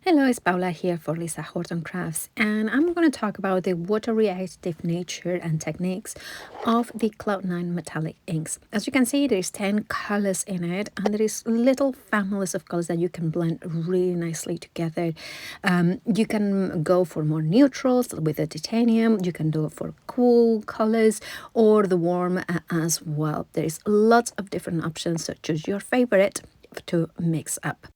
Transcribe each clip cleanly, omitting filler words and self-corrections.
Hello, it's Paula here for Lisa Horton Crafts, and I'm going to talk about the water reactive nature and techniques of the Cloud9 metallic inks. As you can see, there's 10 colors in it, and there is little families of colors that you can blend really nicely together. You can go for more neutrals with the titanium, you can do it for cool colors or the warm as well. There's lots of different options, so choose your favorite to mix up.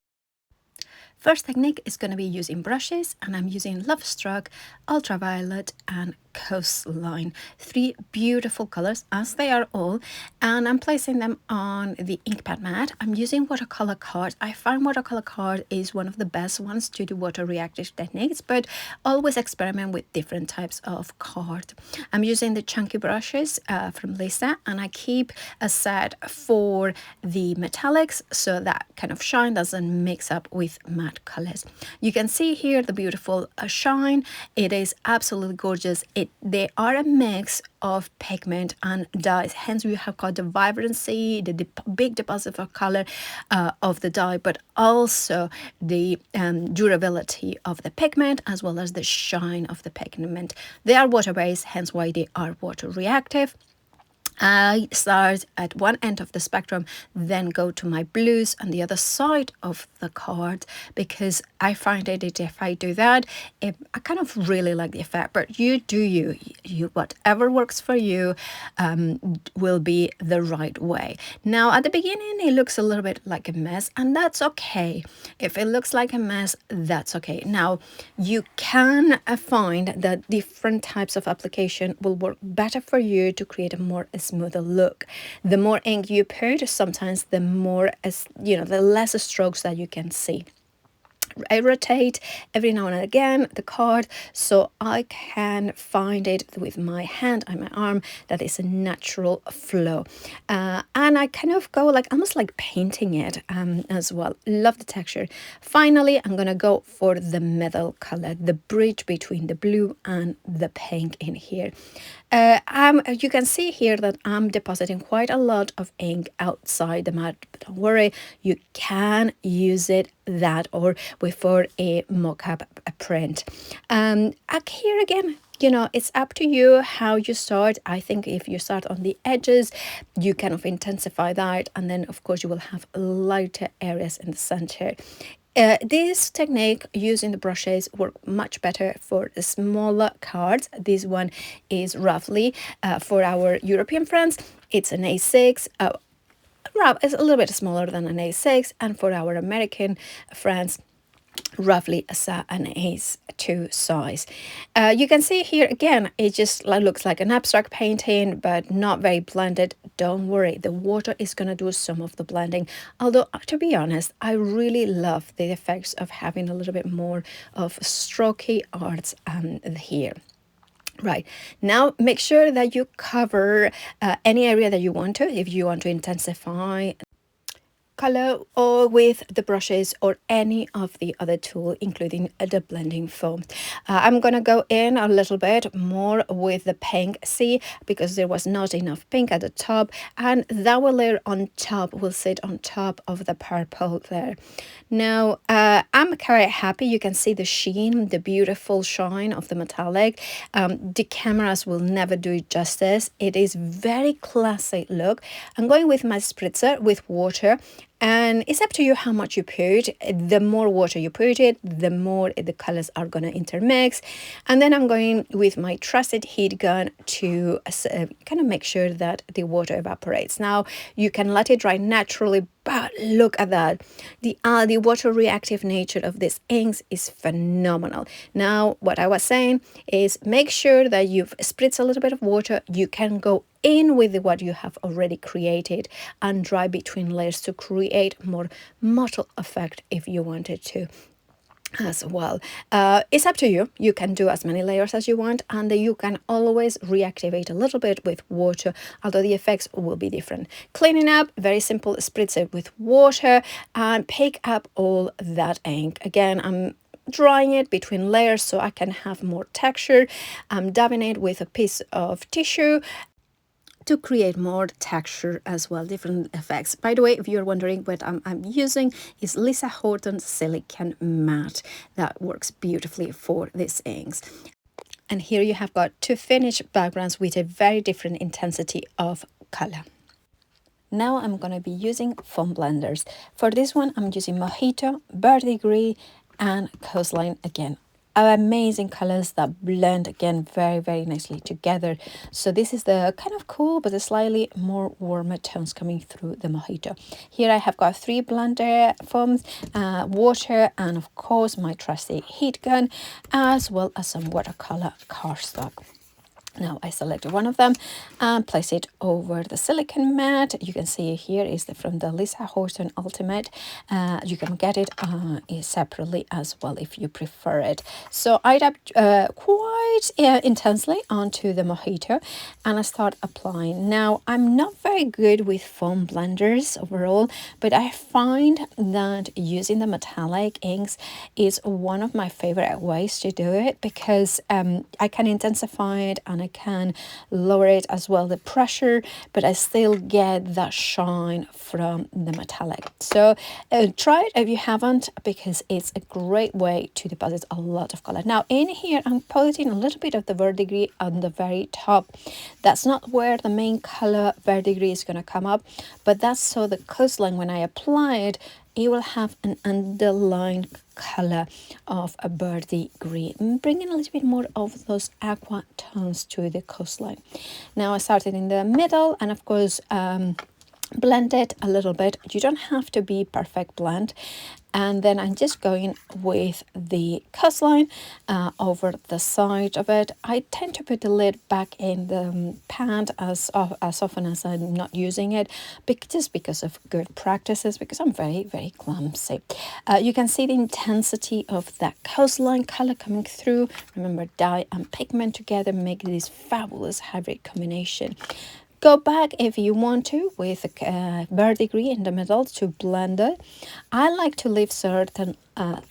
First technique is going to be using brushes, and I'm using Love Struck, Ultraviolet, and Coastline. Three beautiful colors, as they are all, and I'm placing them on the ink pad mat. I'm using watercolor card. I find watercolor card is one of the best ones to do water reactive techniques, but always experiment with different types of card. I'm using the chunky brushes from Lisa, and I keep a set for the metallics so that kind of shine doesn't mix up with matte colors. You can see here the beautiful shine. It is absolutely gorgeous. They are a mix of pigment and dyes, hence you have got the vibrancy, the big deposit of color of the dye, but also the durability of the pigment as well as the shine of the pigment. They are water based, hence why they are water reactive. I start at one end of the spectrum, then go to my blues on the other side of the card, because I find that if I do that, I kind of really like the effect. But you do you whatever works for you will be the right way. Now at the beginning it looks a little bit like a mess, and that's okay. If it looks like a mess, that's okay. Now you can find that different types of application will work better for you to create a more smoother look. The more ink you put, sometimes the more, the less strokes that you can see. I rotate every now and again the card so I can find it with my hand and my arm that is a natural flow, and I kind of go like almost like painting it as well. Love the texture. Finally, I'm gonna go for the middle color, the bridge between the blue and the pink in here. You can see here that I'm depositing quite a lot of ink outside the mat, but don't worry, you can use it that or before a mock-up print. Here again, it's up to you how you start. I think if you start on the edges, you kind of intensify that, and then of course you will have lighter areas in the center. This technique using the brushes work much better for the smaller cards. This one is roughly for our European friends, it's an A6. It's a little bit smaller than an A6, and for our American friends, roughly an A2 size. You can see here again, it just looks like an abstract painting, but not very blended. Don't worry, the water is going to do some of the blending. Although, to be honest, I really love the effects of having a little bit more of strokey arts here. Right, now make sure that you cover any area that you want to. If you want to intensify color or with the brushes or any of the other tool, including the blending foam. I'm gonna go in a little bit more with the pink, see, because there was not enough pink at the top, and that will layer on top, will sit on top of the purple there. Now I'm quite happy. You can see the sheen, the beautiful shine of the metallic. The cameras will never do it justice. It is very classy look. I'm going with my spritzer with water, and it's up to you how much you put. The more water you put it, the more the colors are going to intermix. And then I'm going with my trusted heat gun to kind of make sure that the water evaporates. Now you can let it dry naturally, but look at that. The water reactive nature of these inks is phenomenal. Now what I was saying is make sure that you've spritzed a little bit of water. You can go in with what you have already created and dry between layers to create more mottled effect if you wanted to as well. It's up to you. You can do as many layers as you want, and you can always reactivate a little bit with water, although the effects will be different. Cleaning up, very simple, spritz it with water and pick up all that ink. Again, I'm drying it between layers so I can have more texture. I'm dabbing it with a piece of tissue to create more texture as well, different effects. By the way, if you're wondering what I'm using, is Lisa Horton Silicone Matte. That works beautifully for these inks. And here you have got two finished backgrounds with a very different intensity of color. Now I'm going to be using foam blenders. For this one, I'm using Mojito, Verdigris, and Coastline again. Amazing colors that blend again very nicely together. So this is the kind of cool but the slightly more warmer tones coming through the Mojito. Here I have got 3 blender foams, water, and of course my trusty heat gun, as well as some watercolor cardstock. Now I selected one of them and place it over the silicone mat. You can see here is from the Lisa Horton Ultimate. You can get it separately as well if you prefer it. So I dabbed quite intensely onto the Mojito and I start applying. Now I'm not very good with foam blenders overall, but I find that using the metallic inks is one of my favorite ways to do it, because I can intensify it and I can lower it as well, the pressure, but I still get that shine from the metallic. So try it if you haven't, because it's a great way to deposit a lot of color. Now in here I'm putting a little bit of the Verdigris on the very top. That's not where the main color Verdigris is going to come up, but that's so the coastline, when I apply it, it will have an underlying color of a Verdigris, bringing a little bit more of those aqua tones to the coastline. Now I started in the middle and of course blend it a little bit. You don't have to be perfect blend. And then I'm just going with the coastline over the side of it. I tend to put the lid back in the pan as often as I'm not using it, just because of good practices, because I'm very clumsy. You can see the intensity of that coastline color coming through. Remember, dye and pigment together make this fabulous hybrid combination. Go back if you want to with a Verdigris in the middle to blend it. I like to leave certain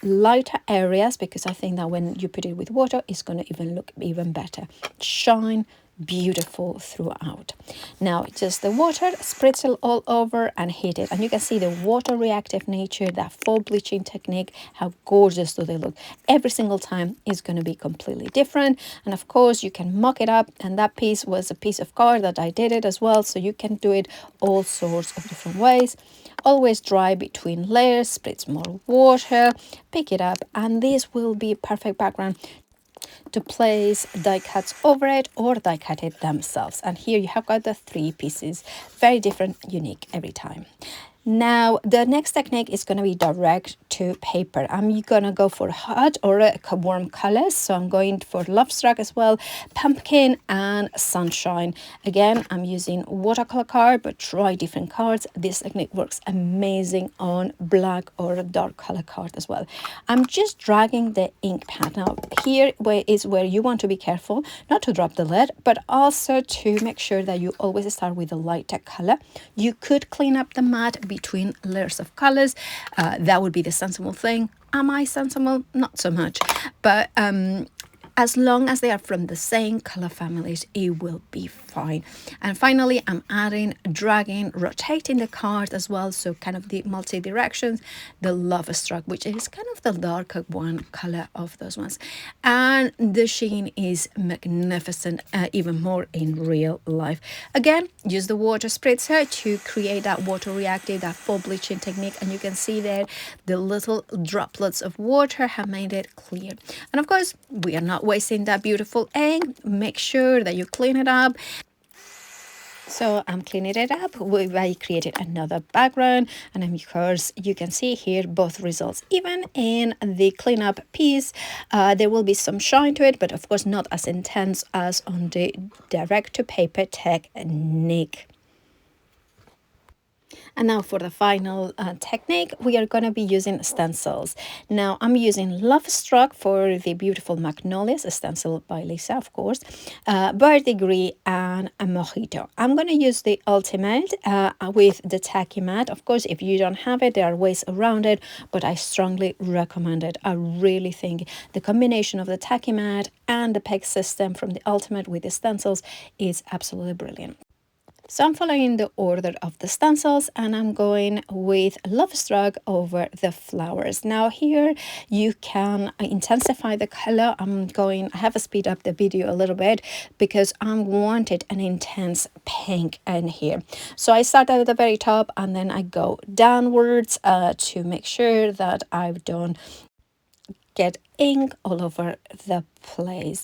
lighter areas, because I think that when you put it with water, it's going to even look even better. Shine beautiful throughout. Now just the water, spritz it all over and heat it, and you can see the water reactive nature, that full bleaching technique, how gorgeous do they look. Every single time is going to be completely different, and of course you can mock it up, and that piece was a piece of card that I did it as well, so you can do it all sorts of different ways. Always dry between layers, spritz more water, pick it up, and this will be perfect background to place die cuts over it or die cut it themselves. And here you have got the 3 pieces, very different, unique every time. Now the next technique is going to be direct to paper. I'm going to go for hot or warm colors, so I'm going for Love Struck as well, Pumpkin, and Sunshine. Again, I'm using watercolor card, but try different cards. This technique works amazing on black or dark color card as well. I'm just dragging the ink pad. Now here is where you want to be careful not to drop the lid, but also to make sure that you always start with a lighter color. You could clean up the mat between layers of colors. That would be the sensible thing. Am I sensible? Not so much, but as long as they are from the same color families, it will be fine. And finally, I'm adding, dragging, rotating the card as well, so kind of the multi directions, the Love Struck, which is kind of the darker one color of those ones. And the sheen is magnificent, even more in real life. Again, use the water spritzer to create that water reactive, that full bleaching technique, and you can see there the little droplets of water have made it clear. And of course, we are not wasting that beautiful ink. Make sure that you clean it up. So I'm cleaning it up. I created another background, and of course you can see here both results. Even in the cleanup piece, there will be some shine to it, but of course not as intense as on the direct to paper technique. And now for the final technique, we are going to be using stencils. Now I'm using Love Struck for the beautiful Magnolias, a stencil by Lisa, of course, Verdigris, and a Mojito. I'm going to use the Ultimate with the tacky mat. Of course, if you don't have it, there are ways around it, but I strongly recommend it. I really think the combination of the tacky mat and the peg system from the Ultimate with the stencils is absolutely brilliant. So I'm following the order of the stencils and I'm going with Love Struck over the flowers. Now here you can intensify the color. I have to speed up the video a little bit because I wanted an intense pink in here. So I start at the very top and then I go downwards to make sure that I've done get ink all over the place.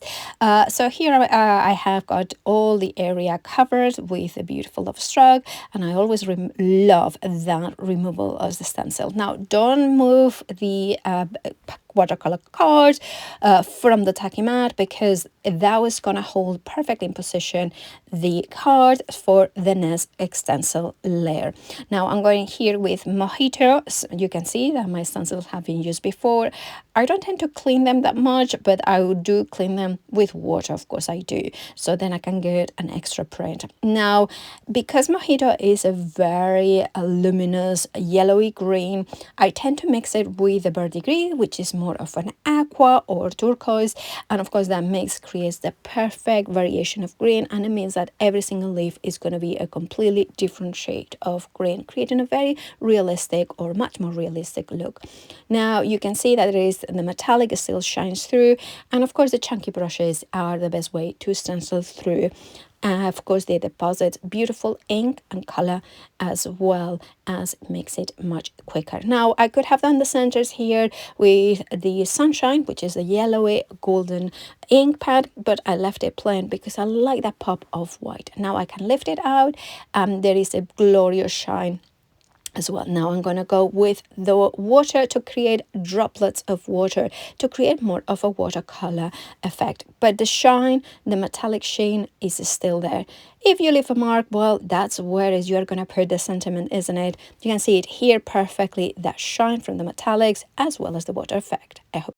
So here I have got all the area covered with a beautiful love stroke, and I always love that removal of the stencil. Now don't move the watercolor card from the tacky mat, because that was gonna hold perfectly in position the card for the next stencil layer. Now I'm going here with Mojito. So you can see that my stencils have been used before. I don't tend to clean them that much, but I do clean them with water, of course I do, so then I can get an extra print. Now because Mojito is a very luminous yellowy green, I tend to mix it with the verdigris, which is more of an aqua or turquoise, and of course that creates the perfect variation of green, and it means that every single leaf is going to be a completely different shade of green, creating a very realistic or much more realistic look. Now you can see that the metallic still shines through, and of course the chunky brushes are the best way to stencil through. Of course they deposit beautiful ink and color, as well as makes it much quicker. Now I could have done the centers here with the Sunshine, which is a yellowy golden ink pad, but I left it plain because I like that pop of white. Now I can lift it out, there is a glorious shine as well. Now I'm going to go with the water to create droplets of water to create more of a watercolor effect, but the shine, the metallic sheen is still there. If you leave a mark, well, that's where you're going to put the sentiment, isn't it? You can see it here perfectly, that shine from the metallics as well as the water effect. I hope